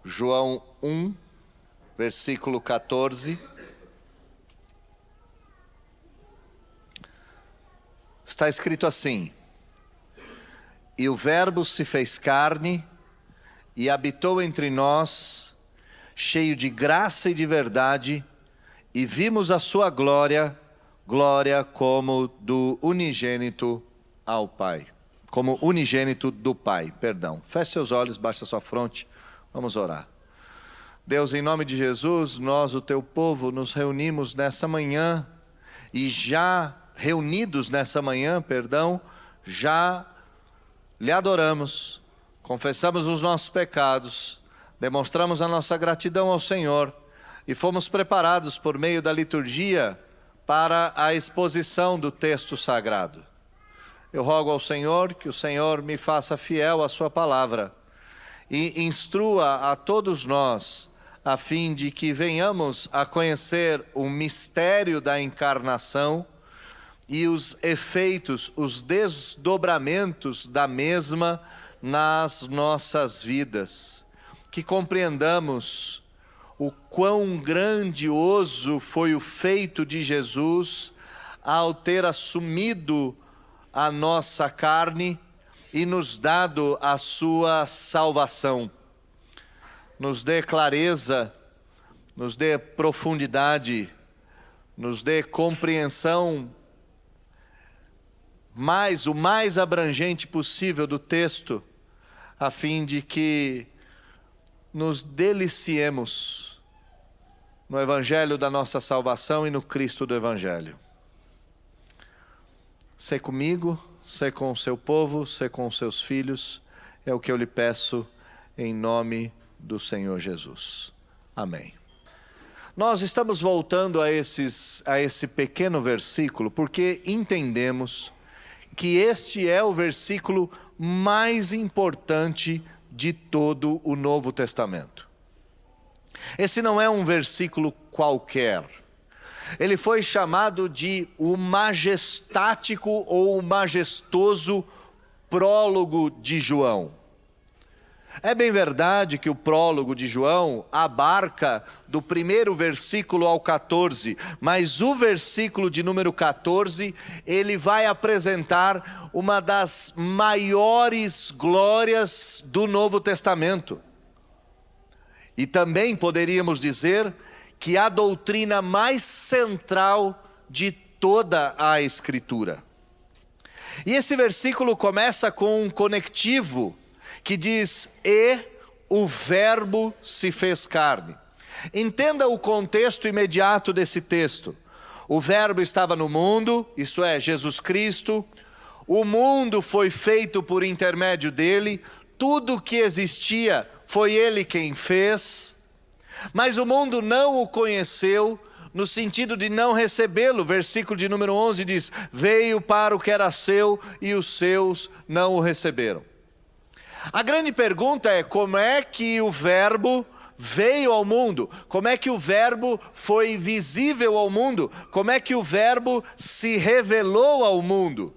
João 1, versículo 14. Está escrito assim: E o Verbo se fez carne e habitou entre nós, cheio de graça e de verdade, e vimos a sua glória, glória como do unigênito ao Pai. Como unigênito do Pai, perdão. Feche seus olhos, baixe a sua fronte, vamos orar. Deus, em nome de Jesus, nós, o teu povo, nos reunimos nessa manhã, e já reunidos nessa manhã, já lhe adoramos, confessamos os nossos pecados, demonstramos a nossa gratidão ao Senhor e fomos preparados por meio da liturgia para a exposição do texto sagrado. Eu rogo ao Senhor que o Senhor me faça fiel à sua palavra e instrua a todos nós, a fim de que venhamos a conhecer o mistério da encarnação e os efeitos, os desdobramentos da mesma nas nossas vidas. Que compreendamos o quão grandioso foi o feito de Jesus ao ter assumido a nossa carne e nos dado a sua salvação. Nos dê clareza, nos dê profundidade, nos dê compreensão o mais abrangente possível do texto, a fim de que nos deliciemos no Evangelho da nossa salvação e no Cristo do Evangelho. Sê comigo, sê com o seu povo, sê com os seus filhos, é o que eu lhe peço em nome do Senhor Jesus. Amém. Nós estamos voltando a esse pequeno versículo porque entendemos que este é o versículo mais importante de todo o Novo Testamento. Esse não é um versículo qualquer. Ele foi chamado de o majestático ou o majestoso prólogo de João. É bem verdade que o prólogo de João abarca do primeiro versículo ao 14, mas o versículo de número 14, ele vai apresentar uma das maiores glórias do Novo Testamento. E também poderíamos dizer que a doutrina mais central de toda a Escritura. E esse versículo começa com um conectivo que diz: e o Verbo se fez carne. Entenda o contexto imediato desse texto. O Verbo estava no mundo, isso é, Jesus Cristo. O mundo foi feito por intermédio dele. Tudo que existia foi ele quem fez. Mas o mundo não o conheceu, no sentido de não recebê-lo. Versículo de número 11 diz: veio para o que era seu e os seus não o receberam. A grande pergunta é: como é que o Verbo veio ao mundo? Como é que o Verbo foi visível ao mundo? Como é que o Verbo se revelou ao mundo?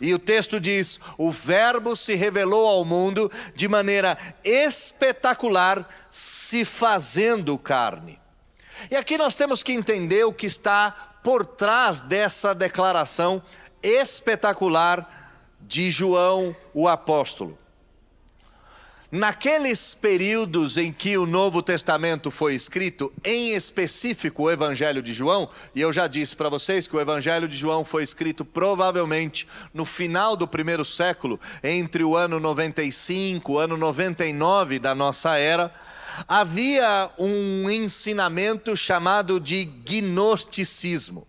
E o texto diz: o Verbo se revelou ao mundo de maneira espetacular, se fazendo carne. E aqui nós temos que entender o que está por trás dessa declaração espetacular de João, o apóstolo. Naqueles períodos em que o Novo Testamento foi escrito, em específico o Evangelho de João, e eu já disse para vocês que o Evangelho de João foi escrito provavelmente no final do primeiro século, entre o ano 95, o ano 99 da nossa era, havia um ensinamento chamado de gnosticismo.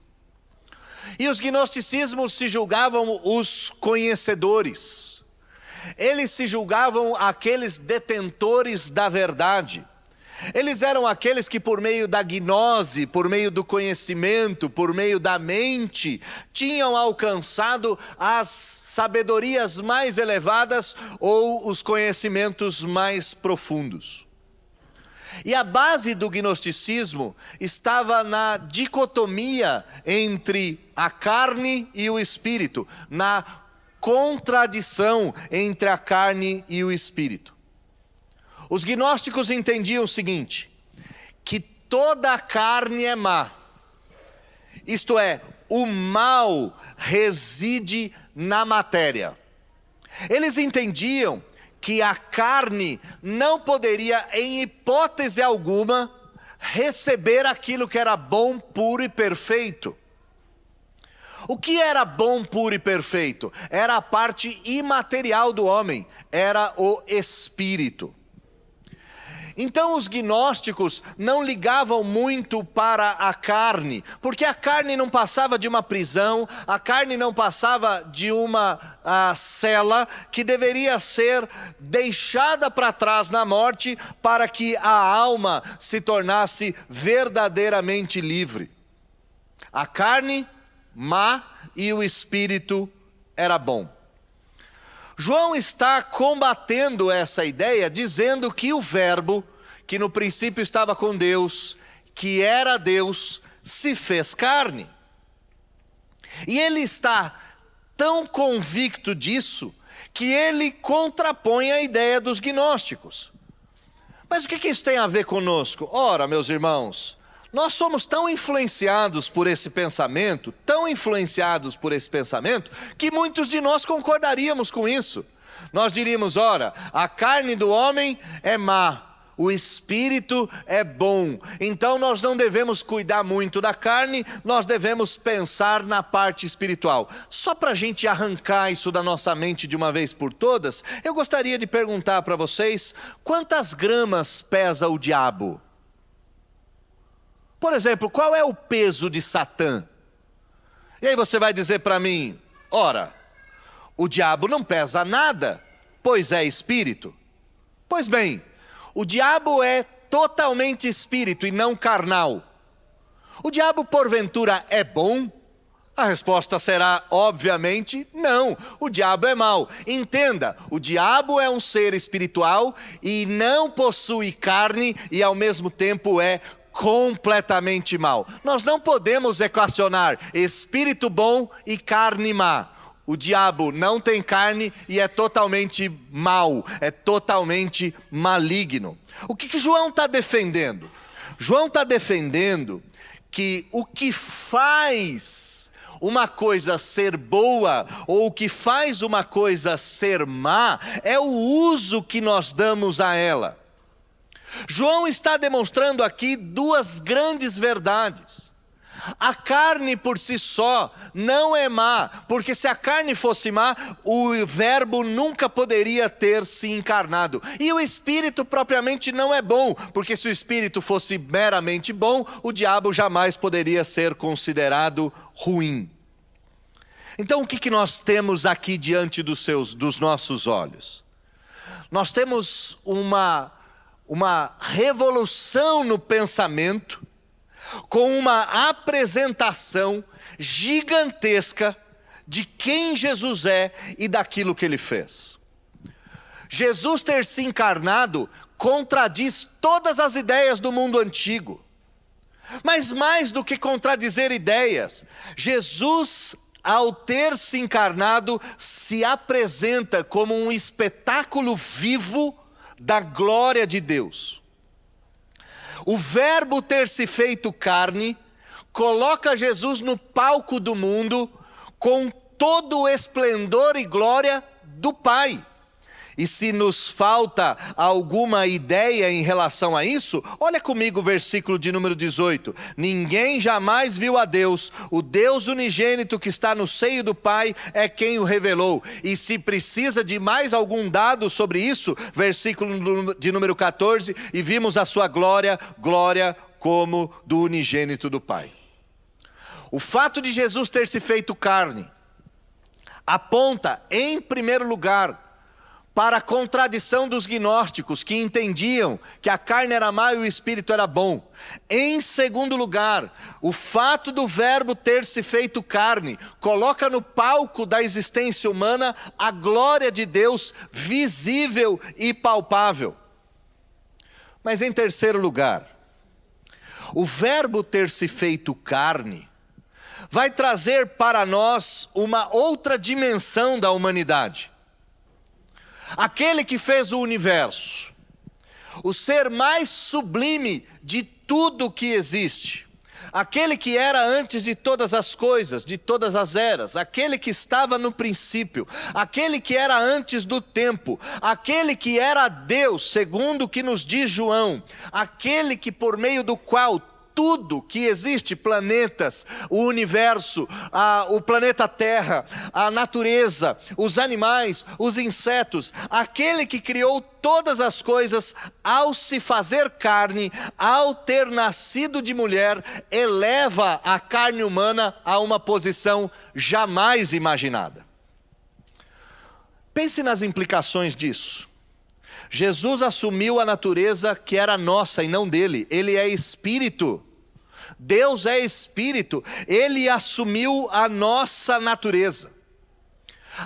E os gnosticismos se julgavam os conhecedores. Eles se julgavam aqueles detentores da verdade. Eles eram aqueles que, por meio da gnose, por meio do conhecimento, por meio da mente, tinham alcançado as sabedorias mais elevadas ou os conhecimentos mais profundos. E a base do gnosticismo estava na dicotomia entre a carne e o espírito, na contradição entre a carne e o espírito. Os gnósticos entendiam o seguinte, que toda a carne é má. Isto é, o mal reside na matéria. Eles entendiam que a carne não poderia, em hipótese alguma, receber aquilo que era bom, puro e perfeito. O que era bom, puro e perfeito? Era a parte imaterial do homem, era o espírito. Então os gnósticos não ligavam muito para a carne, porque a carne não passava de uma prisão, a carne não passava de uma cela que deveria ser deixada para trás na morte para que a alma se tornasse verdadeiramente livre. A carne má e o espírito era bom. João está combatendo essa ideia, dizendo que o verbo, que no princípio estava com Deus, que era Deus, se fez carne. E ele está tão convicto disso, que ele contrapõe a ideia dos gnósticos. Mas o que isso tem a ver conosco? Ora, meus irmãos, nós somos tão influenciados por esse pensamento, que muitos de nós concordaríamos com isso. Nós diríamos, ora, a carne do homem é má, o espírito é bom. Então nós não devemos cuidar muito da carne, nós devemos pensar na parte espiritual. Só para a gente arrancar isso da nossa mente de uma vez por todas, eu gostaria de perguntar para vocês, quantas gramas pesa o diabo? Por exemplo, qual é o peso de Satã? E aí você vai dizer para mim, ora, o diabo não pesa nada, pois é espírito. Pois bem, o diabo é totalmente espírito e não carnal. O diabo porventura é bom? A resposta será, obviamente, não. O diabo é mau. Entenda, o diabo é um ser espiritual e não possui carne e ao mesmo tempo é completamente mal. Nós não podemos equacionar espírito bom e carne má. O diabo não tem carne e é totalmente mau, é totalmente maligno. O que João está defendendo? João está defendendo que o que faz uma coisa ser boa ou o que faz uma coisa ser má é o uso que nós damos a ela. João está demonstrando aqui duas grandes verdades. A carne por si só não é má, porque se a carne fosse má, o verbo nunca poderia ter se encarnado. E o espírito propriamente não é bom, porque se o espírito fosse meramente bom, o diabo jamais poderia ser considerado ruim. Então o que nós temos aqui diante dos nossos olhos? Nós temos uma revolução no pensamento, com uma apresentação gigantesca de quem Jesus é e daquilo que ele fez. Jesus ter se encarnado contradiz todas as ideias do mundo antigo. Mas mais do que contradizer ideias, Jesus, ao ter se encarnado, se apresenta como um espetáculo vivo da glória de Deus. O verbo ter se feito carne coloca Jesus no palco do mundo com todo o esplendor e glória do Pai. E se nos falta alguma ideia em relação a isso, olha comigo o versículo de número 18. Ninguém jamais viu a Deus, o Deus unigênito que está no seio do Pai é quem o revelou. E se precisa de mais algum dado sobre isso, versículo de número 14, e vimos a sua glória, glória como do unigênito do Pai. O fato de Jesus ter se feito carne aponta, em primeiro lugar, para a contradição dos gnósticos, que entendiam que a carne era má e o espírito era bom. Em segundo lugar, o fato do verbo ter se feito carne coloca no palco da existência humana a glória de Deus visível e palpável. Mas em terceiro lugar, o verbo ter se feito carne vai trazer para nós uma outra dimensão da humanidade. Aquele que fez o universo, o ser mais sublime de tudo que existe, aquele que era antes de todas as coisas, de todas as eras, aquele que estava no princípio, aquele que era antes do tempo, aquele que era Deus, segundo o que nos diz João, aquele que por meio do qual tudo que existe, planetas, o universo, o planeta Terra, a natureza, os animais, os insetos, aquele que criou todas as coisas, ao se fazer carne, ao ter nascido de mulher, eleva a carne humana a uma posição jamais imaginada. Pense nas implicações disso. Jesus assumiu a natureza que era nossa e não dele. Ele é espírito. Deus é espírito. Ele assumiu a nossa natureza.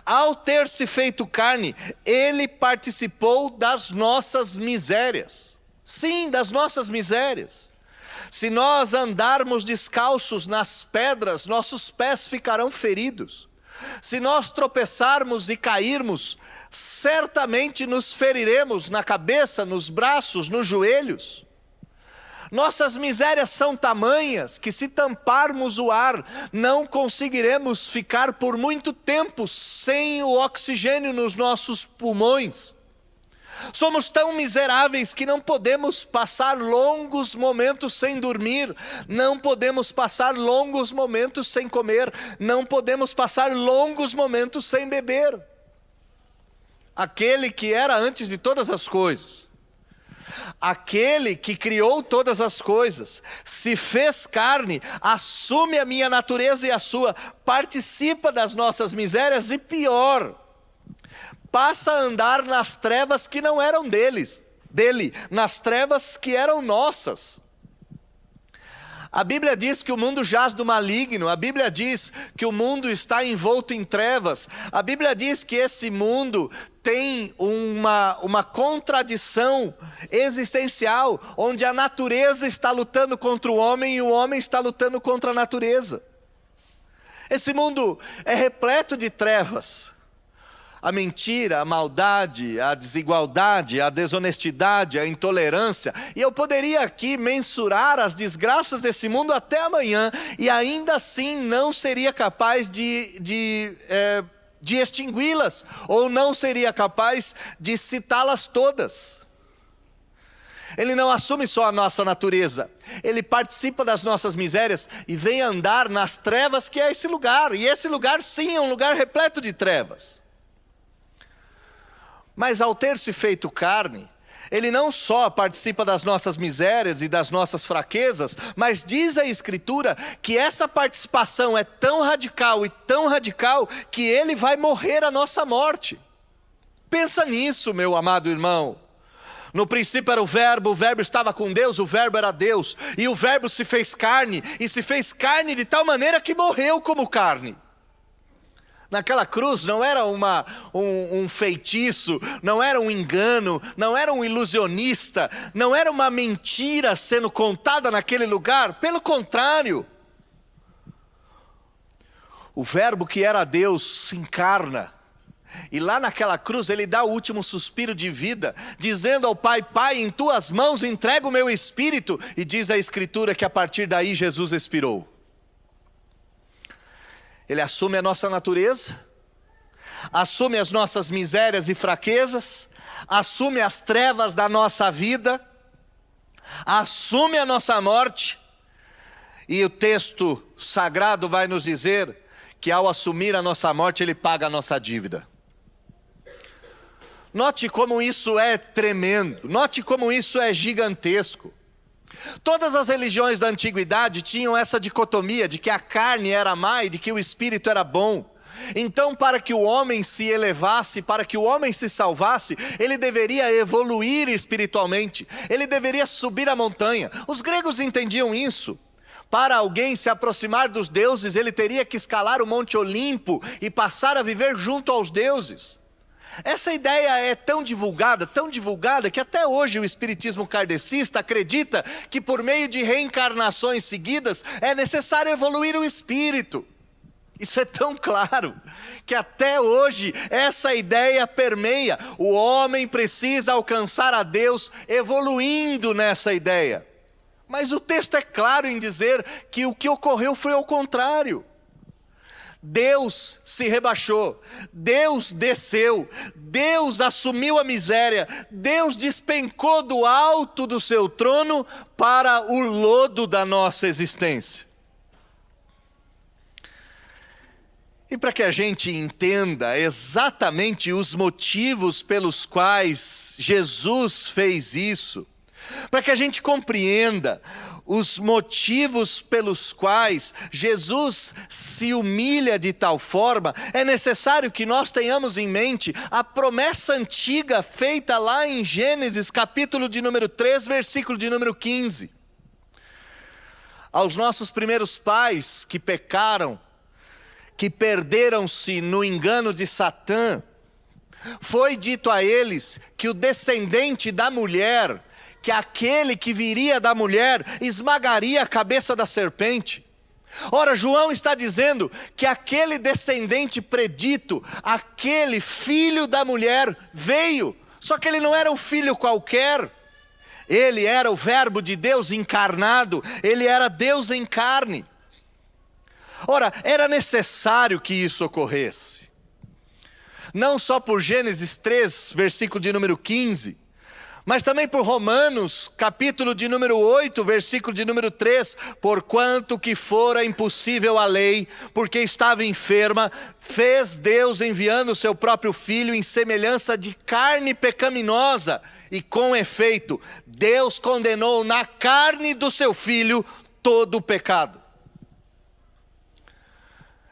Ao ter se feito carne, ele participou das nossas misérias. Sim, das nossas misérias. Se nós andarmos descalços nas pedras, nossos pés ficarão feridos. Se nós tropeçarmos e cairmos, certamente nos feriremos na cabeça, nos braços, nos joelhos. Nossas misérias são tamanhas que, se tamparmos o ar, não conseguiremos ficar por muito tempo sem o oxigênio nos nossos pulmões. Somos tão miseráveis que não podemos passar longos momentos sem dormir, não podemos passar longos momentos sem comer, não podemos passar longos momentos sem beber. Aquele que era antes de todas as coisas, aquele que criou todas as coisas, se fez carne, assume a minha natureza e a sua, participa das nossas misérias e pior, passa a andar nas trevas que não eram dele, nas trevas que eram nossas. A Bíblia diz que o mundo jaz do maligno, a Bíblia diz que o mundo está envolto em trevas, a Bíblia diz que esse mundo tem uma contradição existencial, onde a natureza está lutando contra o homem e o homem está lutando contra a natureza. Esse mundo é repleto de trevas. A mentira, a maldade, a desigualdade, a desonestidade, a intolerância. E eu poderia aqui mensurar as desgraças desse mundo até amanhã, e ainda assim não seria capaz de extingui-las, ou não seria capaz de citá-las todas. Ele não assume só a nossa natureza, ele participa das nossas misérias e vem andar nas trevas que é esse lugar. E esse lugar, sim, é um lugar repleto de trevas. Mas ao ter se feito carne, ele não só participa das nossas misérias e das nossas fraquezas, mas diz a Escritura que essa participação é tão radical e tão radical que ele vai morrer a nossa morte. Pensa nisso, meu amado irmão. No princípio era o Verbo estava com Deus, o Verbo era Deus, e o Verbo se fez carne, e se fez carne de tal maneira que morreu como carne. Naquela cruz não era um feitiço, não era um engano, não era um ilusionista, não era uma mentira sendo contada naquele lugar. Pelo contrário, o Verbo que era Deus se encarna. E lá naquela cruz ele dá o último suspiro de vida, dizendo ao Pai: Pai, em tuas mãos entrego o meu espírito. E diz a Escritura que a partir daí Jesus expirou. Ele assume a nossa natureza, assume as nossas misérias e fraquezas, assume as trevas da nossa vida, assume a nossa morte, e o texto sagrado vai nos dizer que ao assumir a nossa morte, ele paga a nossa dívida. Note como isso é tremendo, note como isso é gigantesco. Todas as religiões da antiguidade tinham essa dicotomia de que a carne era má e de que o espírito era bom. Então, para que o homem se elevasse, para que o homem se salvasse, ele deveria evoluir espiritualmente, ele deveria subir a montanha. Os gregos entendiam isso. Para alguém se aproximar dos deuses, ele teria que escalar o Monte Olimpo e passar a viver junto aos deuses. Essa ideia é tão divulgada, que até hoje o espiritismo kardecista acredita que por meio de reencarnações seguidas é necessário evoluir o espírito. Isso é tão claro que até hoje essa ideia permeia. O homem precisa alcançar a Deus evoluindo nessa ideia. Mas o texto é claro em dizer que o que ocorreu foi ao contrário. Deus se rebaixou, Deus desceu, Deus assumiu a miséria, Deus despencou do alto do seu trono para o lodo da nossa existência. E para que a gente entenda exatamente os motivos pelos quais Jesus fez isso, para que a gente compreenda os motivos pelos quais Jesus se humilha de tal forma, é necessário que nós tenhamos em mente a promessa antiga feita lá em Gênesis, capítulo de número 3, versículo de número 15. Aos nossos primeiros pais que pecaram, que perderam-se no engano de Satã, foi dito a eles que o descendente da mulher, que aquele que viria da mulher, esmagaria a cabeça da serpente. Ora, João está dizendo que aquele descendente predito, aquele filho da mulher veio, só que ele não era um filho qualquer, ele era o Verbo de Deus encarnado, ele era Deus em carne. Ora, era necessário que isso ocorresse, não só por Gênesis 3, versículo de número 15, mas também por Romanos, capítulo de número 8, versículo de número 3, porquanto que fora impossível a lei, porque estava enferma, fez Deus enviando o seu próprio Filho em semelhança de carne pecaminosa, e com efeito, Deus condenou na carne do seu Filho todo o pecado.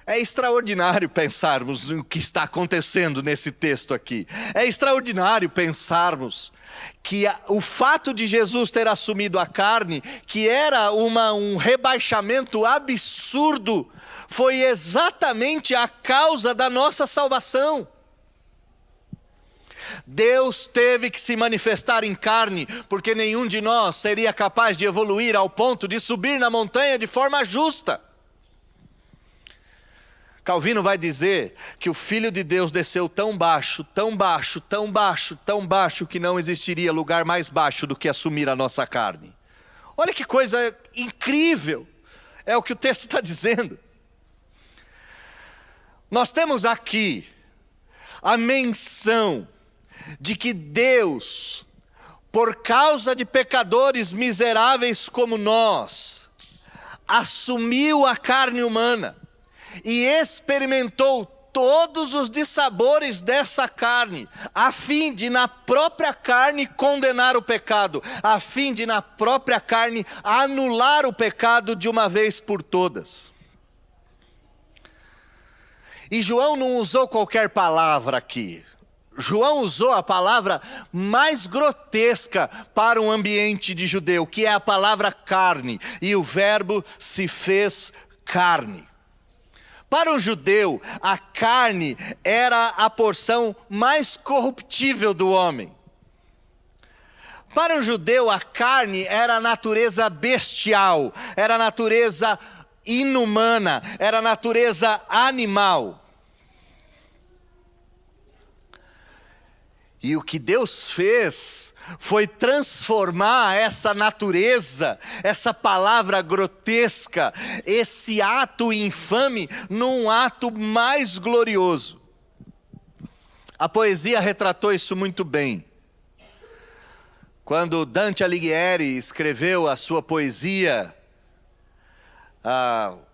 É extraordinário pensarmos no que está acontecendo nesse texto aqui. É extraordinário pensarmos que o fato de Jesus ter assumido a carne, que era um rebaixamento absurdo, foi exatamente a causa da nossa salvação. Deus teve que se manifestar em carne, porque nenhum de nós seria capaz de evoluir ao ponto de subir na montanha de forma justa. Calvino vai dizer que o Filho de Deus desceu tão baixo, tão baixo, tão baixo, tão baixo, que não existiria lugar mais baixo do que assumir a nossa carne. Olha que coisa incrível, é o que o texto está dizendo. Nós temos aqui a menção de que Deus, por causa de pecadores miseráveis como nós, assumiu a carne humana e experimentou todos os dissabores dessa carne, a fim de na própria carne condenar o pecado, a fim de na própria carne anular o pecado de uma vez por todas. E João não usou qualquer palavra aqui. João usou a palavra mais grotesca para um ambiente de judeu, que é a palavra carne, e o verbo se fez carne. Para um judeu, a carne era a porção mais corruptível do homem. Para um judeu, a carne era a natureza bestial, era a natureza inumana, era a natureza animal. E o que Deus fez foi transformar essa natureza, essa palavra grotesca, esse ato infame, num ato mais glorioso. A poesia retratou isso muito bem. Quando Dante Alighieri escreveu a sua poesia,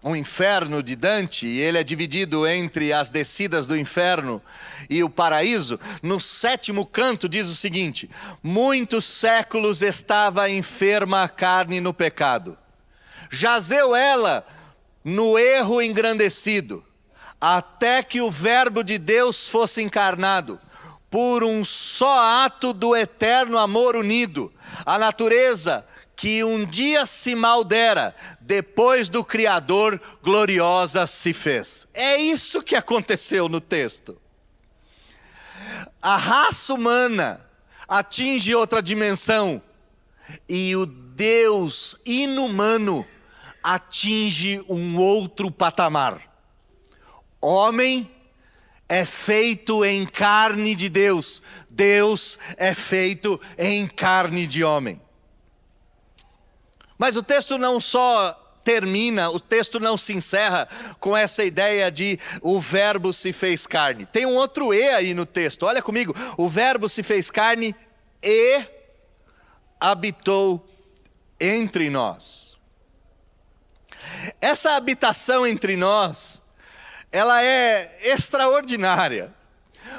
o Inferno de Dante, e ele é dividido entre as descidas do inferno e o paraíso, no 7º canto diz o seguinte: muitos séculos estava enferma a carne no pecado, jazeu ela no erro engrandecido, até que o verbo de Deus fosse encarnado, por um só ato do eterno amor unido, a natureza que um dia se maldera, depois do Criador, gloriosa se fez. É isso que aconteceu no texto. A raça humana atinge outra dimensão, e o Deus inumano atinge um outro patamar. Homem é feito em carne de Deus. Deus é feito em carne de homem. Mas o texto não só termina, o texto não se encerra com essa ideia de o verbo se fez carne. Tem um outro E aí no texto, olha comigo. O verbo se fez carne e habitou entre nós. Essa habitação entre nós, ela é extraordinária.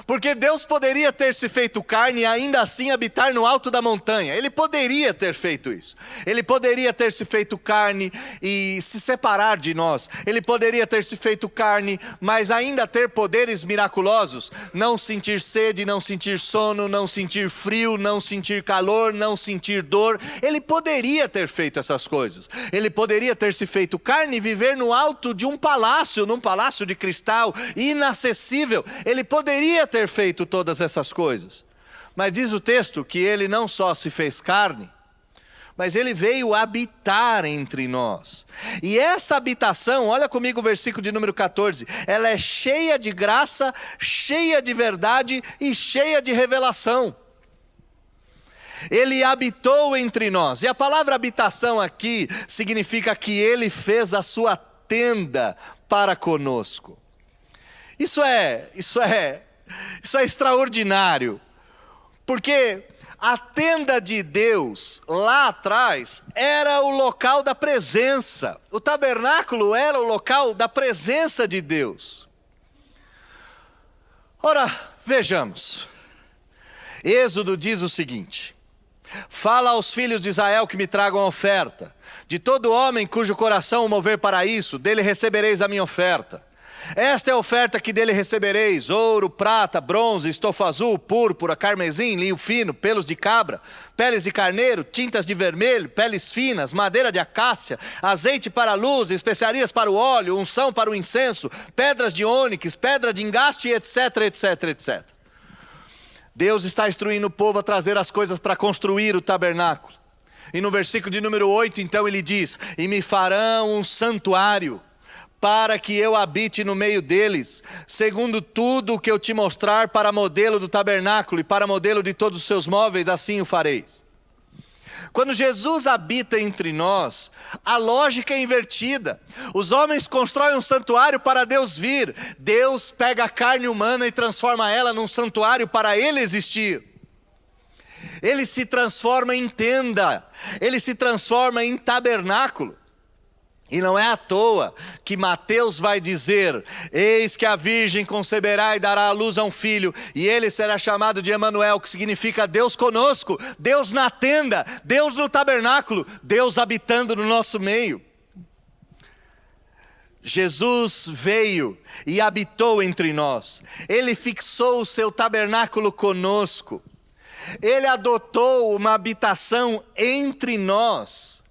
Porque Deus poderia ter se feito carne e ainda assim habitar no alto da montanha. Ele poderia ter feito isso. Ele poderia ter se feito carne e se separar de nós. Ele poderia ter se feito carne, mas ainda ter poderes miraculosos. Não sentir sede, não sentir sono, não sentir frio, não sentir calor, não sentir dor. Ele poderia ter feito essas coisas. Ele poderia ter se feito carne e viver no alto de um palácio, num palácio de cristal, inacessível. Ele poderia ter feito todas essas coisas, mas diz o texto que ele não só se fez carne, mas ele veio habitar entre nós. E essa habitação, olha comigo o versículo de número 14, ela é cheia de graça, cheia de verdade e cheia de revelação. Ele habitou entre nós, e a palavra habitação aqui significa que ele fez a sua tenda para conosco. Isso é extraordinário, porque a tenda de Deus lá atrás era o local da presença. O tabernáculo era o local da presença de Deus. Ora, vejamos. Êxodo diz o seguinte: fala aos filhos de Israel que me tragam a oferta. De todo homem cujo coração o mover para isso, dele recebereis a minha oferta. Esta é a oferta que dele recebereis: ouro, prata, bronze, estofa azul, púrpura, carmesim, linho fino, pelos de cabra, peles de carneiro, tintas de vermelho, peles finas, madeira de acácia, azeite para a luz, especiarias para o óleo, unção para o incenso, pedras de ônix, pedra de engaste, etc, etc, etc. Deus está instruindo o povo a trazer as coisas para construir o tabernáculo. E no versículo de número 8, então ele diz: e me farão um santuário, para que eu habite no meio deles, segundo tudo o que eu te mostrar para modelo do tabernáculo e para modelo de todos os seus móveis, assim o fareis. Quando Jesus habita entre nós, a lógica é invertida. Os homens constroem um santuário para Deus vir. Deus pega a carne humana e transforma ela num santuário para ele existir. Ele se transforma em tenda, ele se transforma em tabernáculo. E não é à toa que Mateus vai dizer: eis que a virgem conceberá e dará à luz a um filho, e ele será chamado de Emanuel, que significa Deus conosco, Deus na tenda, Deus no tabernáculo, Deus habitando no nosso meio. Jesus veio e habitou entre nós. Ele fixou o seu tabernáculo conosco. Ele adotou uma habitação entre nós.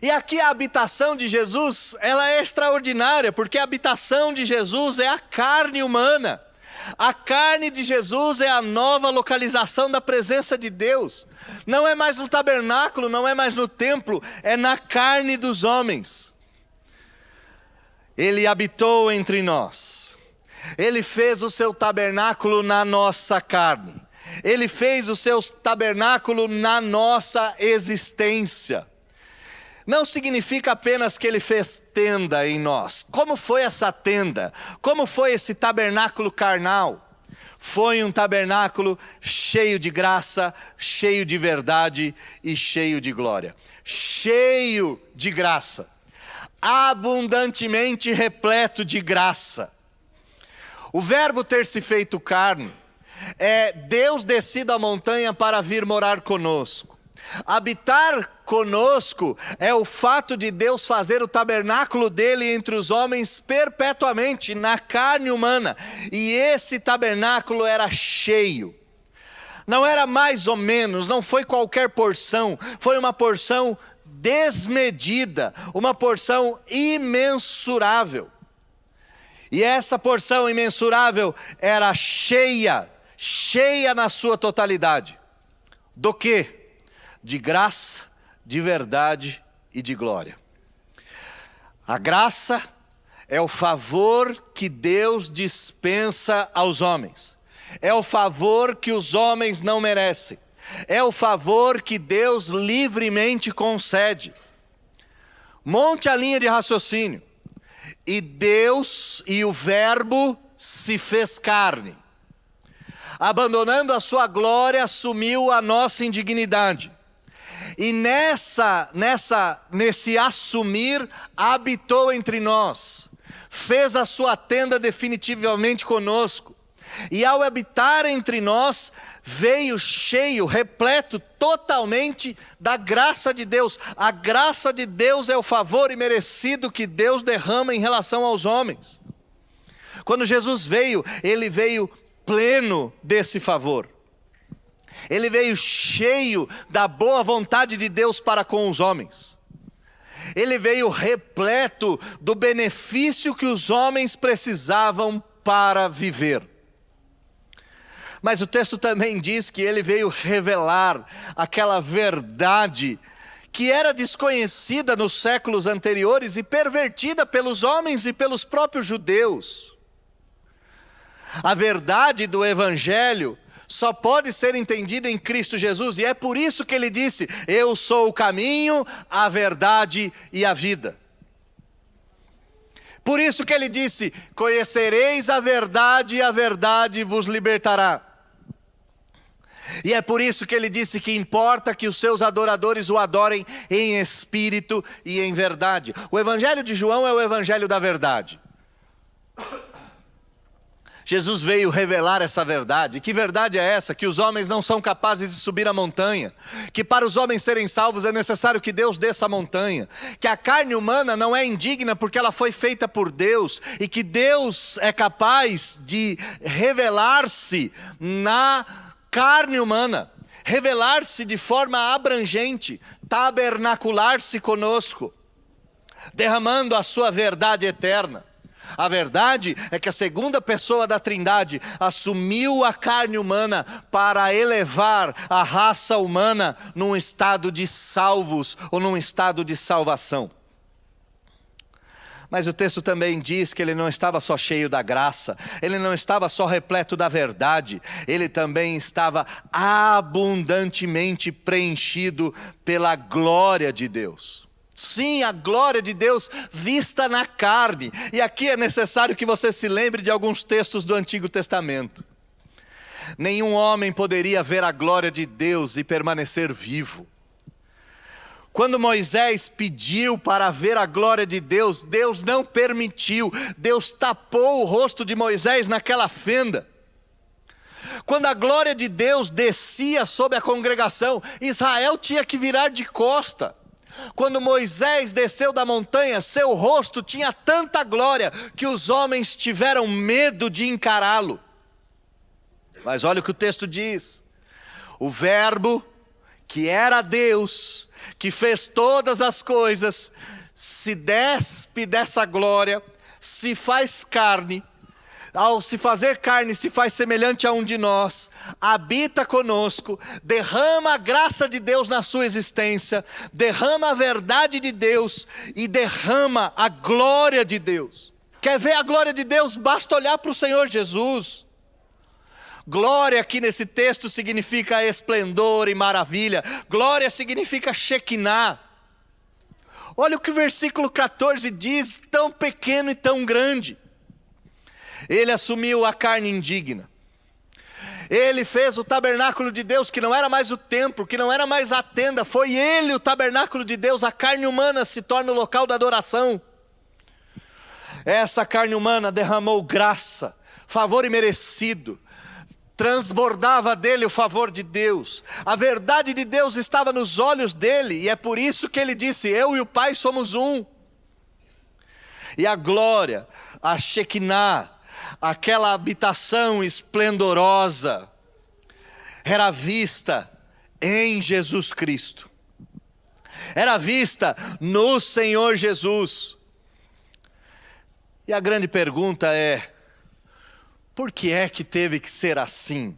E aqui a habitação de Jesus, ela é extraordinária, porque a habitação de Jesus é a carne humana. A carne de Jesus é a nova localização da presença de Deus. Não é mais no tabernáculo, não é mais no templo, é na carne dos homens. Ele habitou entre nós. Ele fez o seu tabernáculo na nossa carne. Ele fez o seu tabernáculo na nossa existência. Não significa apenas que ele fez tenda em nós. Como foi essa tenda? Como foi esse tabernáculo carnal? Foi um tabernáculo cheio de graça, cheio de verdade e cheio de glória. Cheio de graça. Abundantemente repleto de graça. O verbo ter se feito carne é Deus descido a montanha para vir morar conosco. Habitar conosco é o fato de Deus fazer o tabernáculo dele entre os homens perpetuamente, na carne humana. E esse tabernáculo era cheio. Não era mais ou menos, não foi qualquer porção, foi uma porção desmedida, uma porção imensurável. E essa porção imensurável era cheia na sua totalidade. Do quê? De graça, de verdade e de glória. A graça É o favor que Deus dispensa aos homens. É o favor que os homens não merecem. É o favor que Deus livremente concede. Monte a linha de raciocínio. E Deus e o Verbo se fez carne. Abandonando a sua glória, assumiu a nossa indignidade. E nesse assumir, habitou entre nós. Fez a sua tenda definitivamente conosco. E ao habitar entre nós, veio cheio, repleto totalmente da graça de Deus. A graça de Deus é o favor imerecido que Deus derrama em relação aos homens. Quando Jesus veio, ele veio pleno desse favor. Ele veio cheio da boa vontade de Deus para com os homens. Ele veio repleto do benefício que os homens precisavam para viver. Mas o texto também diz que ele veio revelar aquela verdade que era desconhecida nos séculos anteriores e pervertida pelos homens e pelos próprios judeus. A verdade do Evangelho só pode ser entendida em Cristo Jesus, e é por isso que ele disse: eu sou o caminho, a verdade e a vida. Por isso que ele disse: conhecereis a verdade e a verdade vos libertará. E é por isso que ele disse que importa que os seus adoradores o adorem em espírito e em verdade. O Evangelho de João é o Evangelho da verdade. Jesus veio revelar essa verdade. Que verdade é essa? Que os homens não são capazes de subir a montanha. Que para os homens serem salvos é necessário que Deus desça a montanha. Que a carne humana não é indigna porque ela foi feita por Deus. E que Deus é capaz de revelar-se na carne humana. Revelar-se de forma abrangente. Tabernacular-se conosco. Derramando a sua verdade eterna. A verdade é que a segunda pessoa da Trindade assumiu a carne humana para elevar a raça humana num estado de salvos ou num estado de salvação. Mas o texto também diz que ele não estava só cheio da graça, ele não estava só repleto da verdade, ele também estava abundantemente preenchido pela glória de Deus. Sim, a glória de Deus vista na carne. E aqui é necessário que você se lembre de alguns textos do Antigo Testamento. Nenhum homem poderia ver a glória de Deus e permanecer vivo. Quando Moisés pediu para ver a glória de Deus, Deus não permitiu. Deus tapou o rosto de Moisés naquela fenda. Quando a glória de Deus descia sobre a congregação, Israel tinha que virar de costa. Quando Moisés desceu da montanha, seu rosto tinha tanta glória que os homens tiveram medo de encará-lo. Mas olha o que o texto diz: o Verbo, que era Deus, que fez todas as coisas, se despe dessa glória, se faz carne. Ao se fazer carne, se faz semelhante a um de nós, habita conosco, derrama a graça de Deus na sua existência, derrama a verdade de Deus e derrama a glória de Deus. Quer ver a glória de Deus? Basta olhar para o Senhor Jesus. Glória aqui nesse texto significa esplendor e maravilha. Glória significa Shekinah. Olha o que o versículo 14 diz, tão pequeno e tão grande. Ele assumiu a carne indigna. Ele fez o tabernáculo de Deus, que não era mais o templo, que não era mais a tenda. Foi ele o tabernáculo de Deus. A carne humana se torna o local da adoração. Essa carne humana derramou graça, favor imerecido. Transbordava dele o favor de Deus. A verdade de Deus estava nos olhos dele. E é por isso que ele disse: eu e o Pai somos um. E a glória, a Shekinah, aquela habitação esplendorosa, era vista em Jesus Cristo. Era vista no Senhor Jesus. E a grande pergunta é: por que é que teve que ser assim?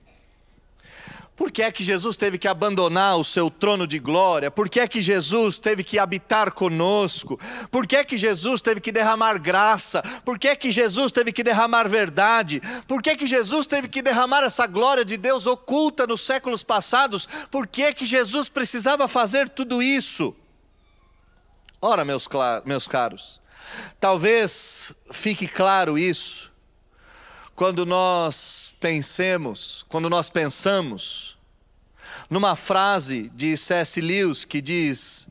Por que é que Jesus teve que abandonar o seu trono de glória? Por que é que Jesus teve que habitar conosco? Por que é que Jesus teve que derramar graça? Por que é que Jesus teve que derramar verdade? Por que é que Jesus teve que derramar essa glória de Deus oculta nos séculos passados? Por que é que Jesus precisava fazer tudo isso? Ora, meus caros, talvez fique claro isso quando nós pensamos numa frase de C.S. Lewis que diz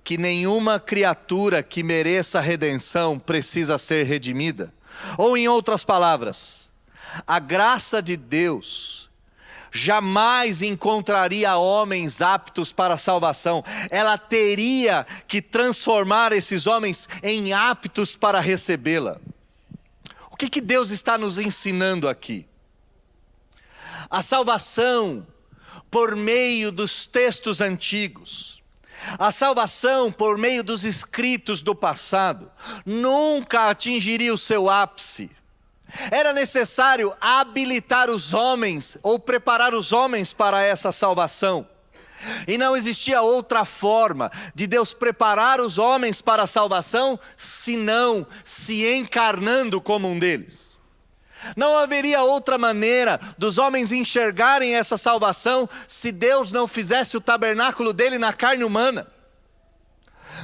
que nenhuma criatura que mereça redenção precisa ser redimida. Ou em outras palavras, a graça de Deus jamais encontraria homens aptos para a salvação. Ela teria que transformar esses homens em aptos para recebê-la. O que Deus está nos ensinando aqui? A salvação por meio dos textos antigos, a salvação por meio dos escritos do passado, nunca atingiria o seu ápice. Era necessário habilitar os homens, ou preparar os homens para essa salvação. E não existia outra forma de Deus preparar os homens para a salvação, senão se encarnando como um deles. Não haveria outra maneira dos homens enxergarem essa salvação se Deus não fizesse o tabernáculo dele na carne humana.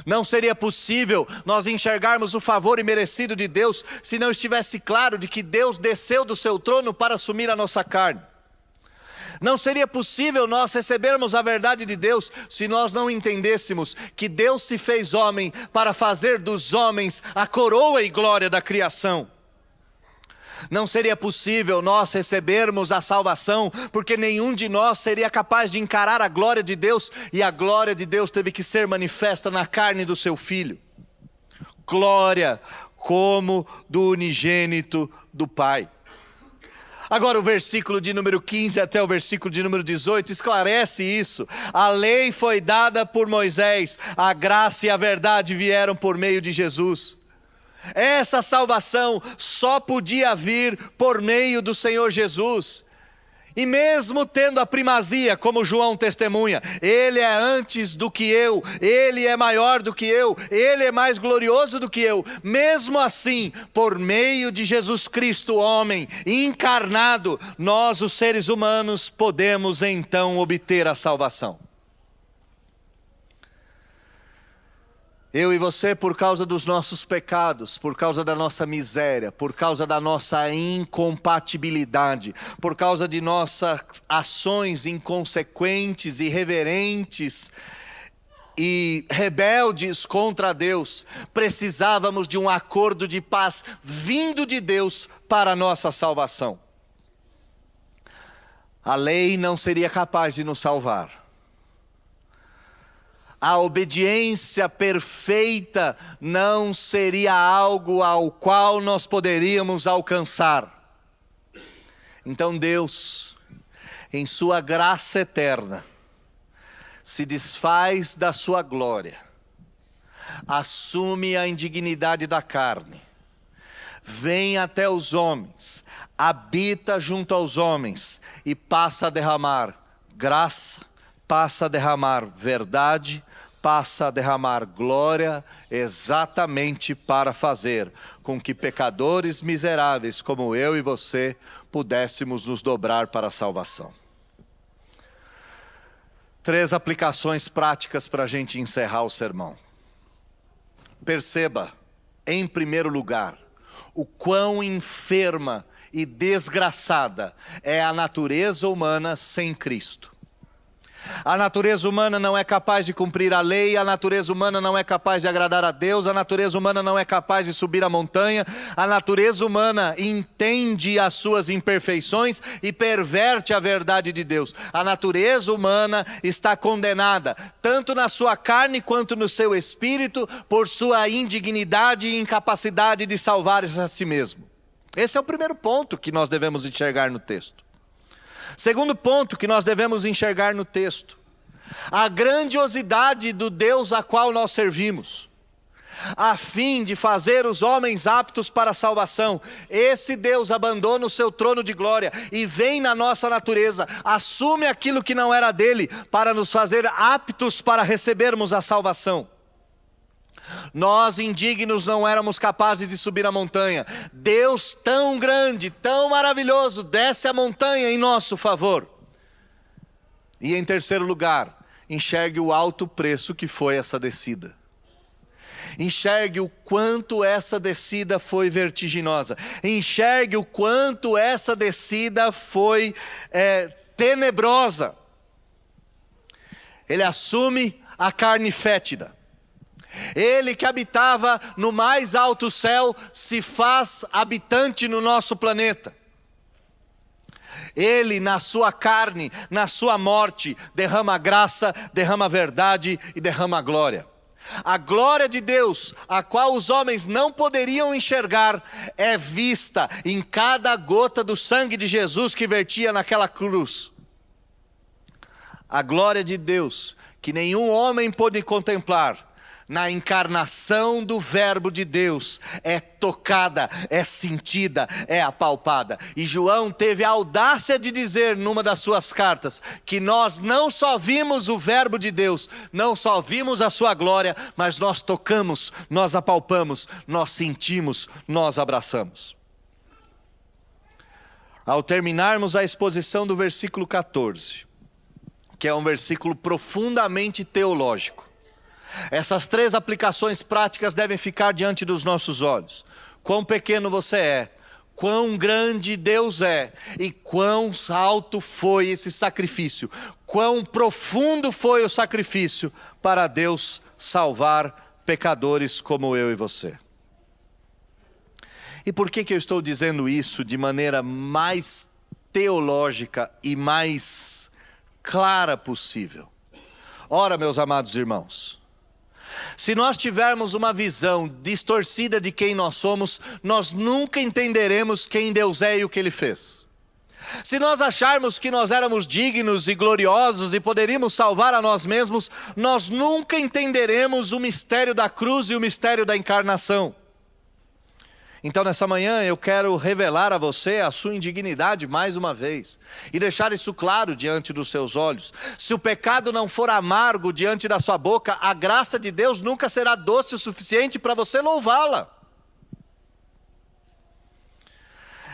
Não seria possível nós enxergarmos o favor imerecido de Deus se não estivesse claro de que Deus desceu do seu trono para assumir a nossa carne. Não seria possível nós recebermos a verdade de Deus se nós não entendêssemos que Deus se fez homem para fazer dos homens a coroa e glória da criação. Não seria possível nós recebermos a salvação, porque nenhum de nós seria capaz de encarar a glória de Deus, e a glória de Deus teve que ser manifesta na carne do seu Filho. Glória como do unigênito do Pai. Agora o versículo de número 15 até o versículo de número 18 esclarece isso. A lei foi dada por Moisés, a graça e a verdade vieram por meio de Jesus. Essa salvação só podia vir por meio do Senhor Jesus. E mesmo tendo a primazia, como João testemunha, Ele é antes do que eu, Ele é maior do que eu, Ele é mais glorioso do que eu. Mesmo assim, por meio de Jesus Cristo, homem encarnado, nós, os seres humanos, podemos então obter a salvação. Eu e você, por causa dos nossos pecados, por causa da nossa miséria, por causa da nossa incompatibilidade, por causa de nossas ações inconsequentes, irreverentes e rebeldes contra Deus, precisávamos de um acordo de paz vindo de Deus para a nossa salvação. A lei não seria capaz de nos salvar. A obediência perfeita não seria algo ao qual nós poderíamos alcançar. Então Deus, em sua graça eterna, se desfaz da sua glória, assume a indignidade da carne, vem até os homens, habita junto aos homens e passa a derramar graça, passa a derramar verdade, passa a derramar glória, exatamente para fazer com que pecadores miseráveis como eu e você pudéssemos nos dobrar para a salvação. 3 aplicações práticas para a gente encerrar o sermão. Perceba, em primeiro lugar, o quão enferma e desgraçada é a natureza humana sem Cristo. A natureza humana não é capaz de cumprir a lei, a natureza humana não é capaz de agradar a Deus, a natureza humana não é capaz de subir a montanha, a natureza humana entende as suas imperfeições e perverte a verdade de Deus. A natureza humana está condenada, tanto na sua carne quanto no seu espírito, por sua indignidade e incapacidade de salvar-se a si mesmo. Esse é o primeiro ponto que nós devemos enxergar no texto. Segundo ponto que nós devemos enxergar no texto: a grandiosidade do Deus a qual nós servimos. a fim de fazer os homens aptos para a salvação. Esse Deus abandona o seu trono de glória e vem na nossa natureza, assume aquilo que não era dele, para nos fazer aptos para recebermos a salvação. Nós indignos não éramos capazes de subir a montanha. Deus tão grande, tão maravilhoso, desce a montanha em nosso favor. E em terceiro lugar, enxergue o alto preço que foi essa descida. Enxergue o quanto essa descida foi vertiginosa. Enxergue o quanto essa descida foi tenebrosa. Ele assume a carne fétida. Ele que habitava no mais alto céu se faz habitante no nosso planeta. Ele na sua carne, na sua morte, derrama graça, derrama verdade e derrama glória. A glória de Deus, a qual os homens não poderiam enxergar, é vista em cada gota do sangue de Jesus que vertia naquela cruz. A glória de Deus, que nenhum homem pôde contemplar, na encarnação do Verbo de Deus, é tocada, é sentida, é apalpada. E João teve a audácia de dizer numa das suas cartas, que nós não só vimos o Verbo de Deus, não só vimos a sua glória, mas nós tocamos, nós apalpamos, nós sentimos, nós abraçamos. Ao terminarmos a exposição do versículo 14, que é um versículo profundamente teológico, essas três aplicações práticas devem ficar diante dos nossos olhos. Quão pequeno você é, quão grande Deus é, e quão alto foi esse sacrifício, quão profundo foi o sacrifício para Deus salvar pecadores como eu e você. E por que eu estou dizendo isso de maneira mais teológica e mais clara possível? Ora, meus amados irmãos, se nós tivermos uma visão distorcida de quem nós somos, nós nunca entenderemos quem Deus é e o que Ele fez. Se nós acharmos que nós éramos dignos e gloriosos e poderíamos salvar a nós mesmos, nós nunca entenderemos o mistério da cruz e o mistério da encarnação. Então nessa manhã eu quero revelar a você a sua indignidade mais uma vez e deixar isso claro diante dos seus olhos. Se o pecado não for amargo diante da sua boca, a graça de Deus nunca será doce o suficiente para você louvá-la.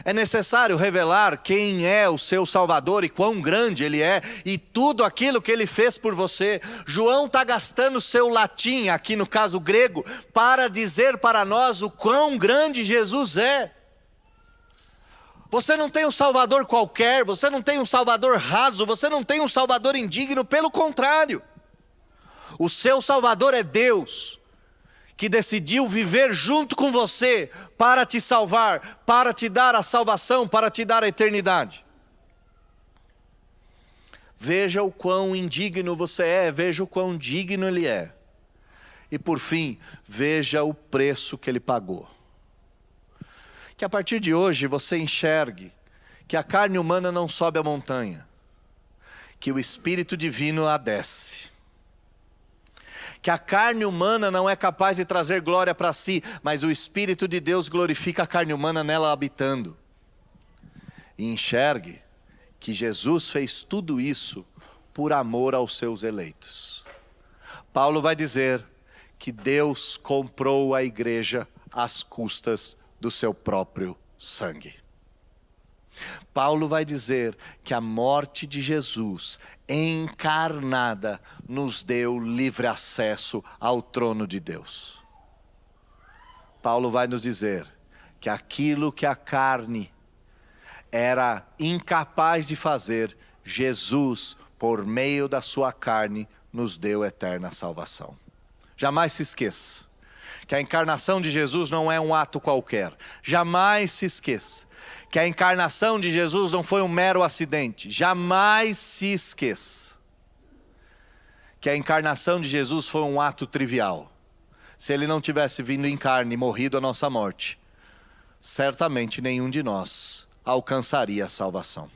É necessário revelar quem é o seu Salvador e quão grande Ele é e tudo aquilo que Ele fez por você. João está gastando seu latim, aqui no caso grego, para dizer para nós o quão grande Jesus é. Você não tem um Salvador qualquer, você não tem um Salvador raso, você não tem um Salvador indigno, pelo contrário. O seu Salvador é Deus, que decidiu viver junto com você para te salvar, para te dar a salvação, para te dar a eternidade. Veja o quão indigno você é, veja o quão digno Ele é. E por fim, veja o preço que Ele pagou. Que a partir de hoje você enxergue que a carne humana não sobe a montanha, que o Espírito Divino a desce. Que a carne humana não é capaz de trazer glória para si, mas o Espírito de Deus glorifica a carne humana nela habitando. E enxergue que Jesus fez tudo isso por amor aos seus eleitos. Paulo vai dizer que Deus comprou a igreja às custas do seu próprio sangue. Paulo vai dizer que a morte de Jesus encarnada nos deu livre acesso ao trono de Deus. Paulo vai nos dizer que aquilo que a carne era incapaz de fazer, Jesus, por meio da sua carne, nos deu eterna salvação. Jamais se esqueça que a encarnação de Jesus não é um ato qualquer. Jamais se esqueça que a encarnação de Jesus não foi um mero acidente. Jamais se esqueça que a encarnação de Jesus foi um ato trivial. Se Ele não tivesse vindo em carne e morrido a nossa morte, certamente nenhum de nós alcançaria a salvação.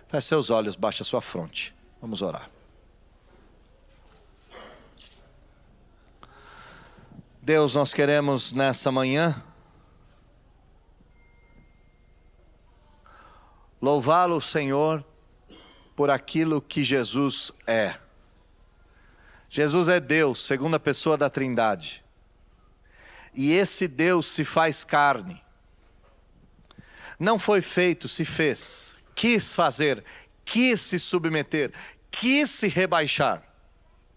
Feche seus olhos, baixe a sua fronte. Vamos orar. Deus, nós queremos nessa manhã louvá-lo, Senhor, por aquilo que Jesus é. Jesus é Deus, segunda pessoa da Trindade. E esse Deus se faz carne. Não foi feito, se fez. Quis fazer, quis se submeter, quis se rebaixar.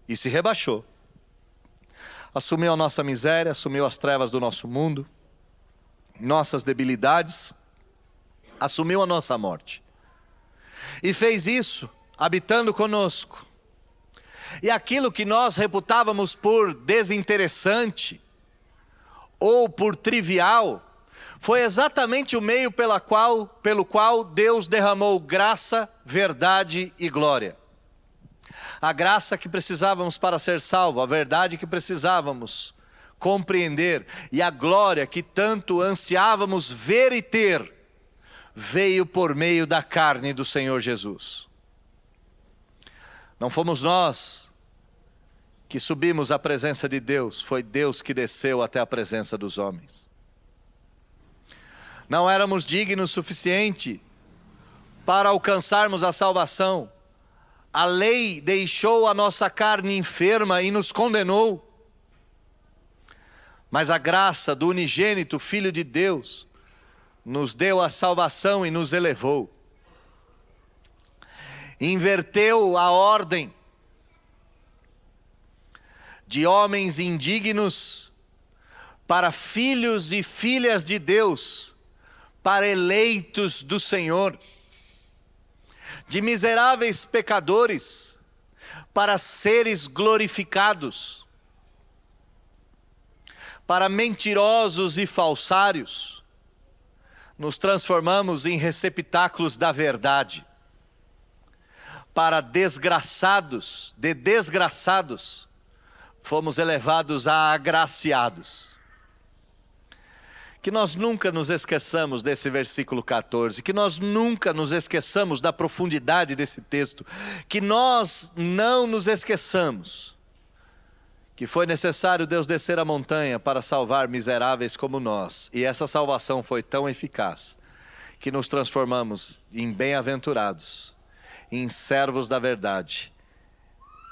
E se rebaixou. Assumiu a nossa miséria, assumiu as trevas do nosso mundo, nossas debilidades, assumiu a nossa morte. E fez isso habitando conosco. E aquilo que nós reputávamos por desinteressante ou por trivial, foi exatamente o meio pelo qual Deus derramou graça, verdade e glória. A graça que precisávamos para ser salvo, a verdade que precisávamos compreender e a glória que tanto ansiávamos ver e ter, veio por meio da carne do Senhor Jesus. Não fomos nós que subimos à presença de Deus, foi Deus que desceu até a presença dos homens. Não éramos dignos o suficiente para alcançarmos a salvação. A lei deixou a nossa carne enferma e nos condenou. Mas a graça do unigênito Filho de Deus nos deu a salvação e nos elevou. Inverteu a ordem de homens indignos para filhos e filhas de Deus, para eleitos do Senhor. De miseráveis pecadores para seres glorificados, para mentirosos e falsários, nos transformamos em receptáculos da verdade, para desgraçados, de desgraçados, fomos elevados a agraciados. Que nós nunca nos esqueçamos desse versículo 14, que nós nunca nos esqueçamos da profundidade desse texto, que nós não nos esqueçamos que foi necessário Deus descer a montanha para salvar miseráveis como nós, e essa salvação foi tão eficaz, que nos transformamos em bem-aventurados, em servos da verdade,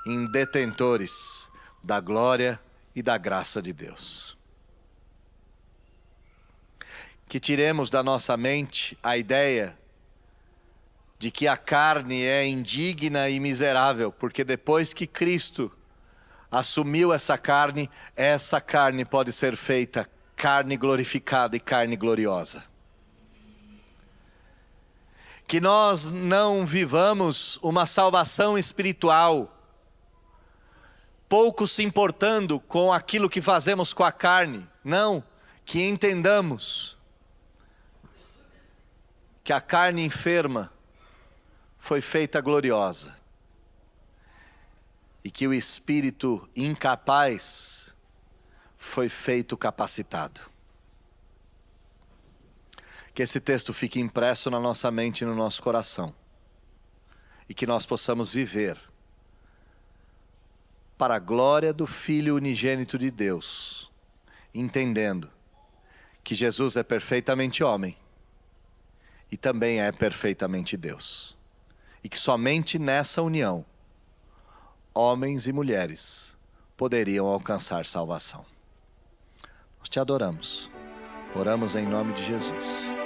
em detentores da glória e da graça de Deus. Que tiremos da nossa mente a ideia de que a carne é indigna e miserável, porque depois que Cristo assumiu essa carne pode ser feita carne glorificada e carne gloriosa. Que nós não vivamos uma salvação espiritual, pouco se importando com aquilo que fazemos com a carne. Não, que entendamos que a carne enferma foi feita gloriosa e que o espírito incapaz foi feito capacitado. Que esse texto fique impresso na nossa mente e no nosso coração e que nós possamos viver para a glória do Filho unigênito de Deus, entendendo que Jesus é perfeitamente homem e também é perfeitamente Deus. E que somente nessa união, homens e mulheres poderiam alcançar salvação. Nós te adoramos. Oramos em nome de Jesus.